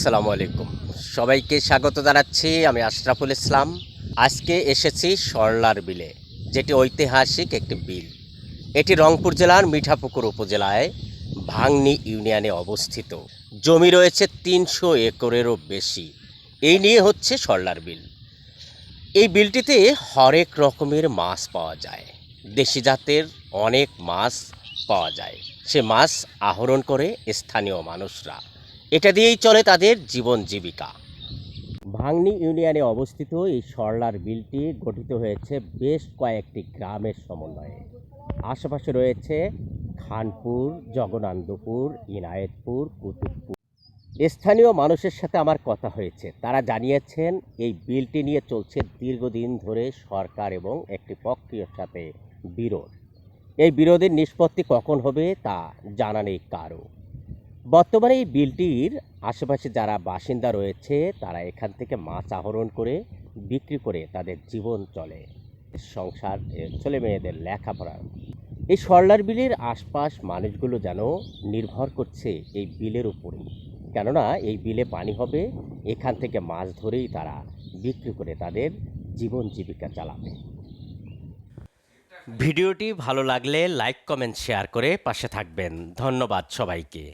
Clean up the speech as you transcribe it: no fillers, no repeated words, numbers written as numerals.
আসসালামু আলাইকুম। সবাইকে স্বাগত জানাচ্ছি। আমি আশরাফুল ইসলাম। আজকে এসেছি সরলার বিলে, যেটি ঐতিহাসিক একটি বিল। এটি রংপুর জেলার মিঠাপুকুর উপজেলায় ভাংনী ইউনিয়নে অবস্থিত। জমি রয়েছে ৩০০ একরেরও বেশি। এই নিয়ে হচ্ছে সরলার বিল। এই বিলটিতে হরেক রকমের মাছ পাওয়া যায়। দেশি জাতের অনেক মাছ পাওয়া যায়। সে মাছ আহরণ করে স্থানীয় মানুষরা। এটা দিয়েই চলে তাদের জীবন জীবিকা। ভাংনী ইউনিয়নে অবস্থিত এই সরলার বিলটি গঠিত হয়েছে বেশ কয়েকটি গ্রামের সমন্বয়ে। আশেপাশে রয়েছে খানপুর, জগনান্দপুর, ইনায়েতপুর, কুতুবপুর। স্থানীয় মানুষের সাথে আমার কথা হয়েছে। তারা জানিয়েছেন এই বিলটি নিয়ে চলছে দীর্ঘদিন ধরে সরকার এবং একটি পক্ষের সাথে বিরোধ। এই বিরোধের নিষ্পত্তি কখন হবে তা জানা নেই কারও। বর্তমানে এই বিলটির আশেপাশে যারা বাসিন্দা রয়েছে তারা এখান থেকে মাছ আহরণ করে বিক্রি করে তাদের জীবন চলে, সংসার, ছেলে মেয়েদের লেখাপড়া। এই সরলার বিলের আশপাশ মানুষগুলো যেন নির্ভর করছে এই বিলের উপরেই। কেননা এই বিলে পানি হবে, এখান থেকে মাছ ধরেই তারা বিক্রি করে তাদের জীবন জীবিকা চালাবে। ভিডিওটি ভালো লাগলে লাইক, কমেন্ট, শেয়ার করে পাশে থাকবেন। ধন্যবাদ সবাইকে।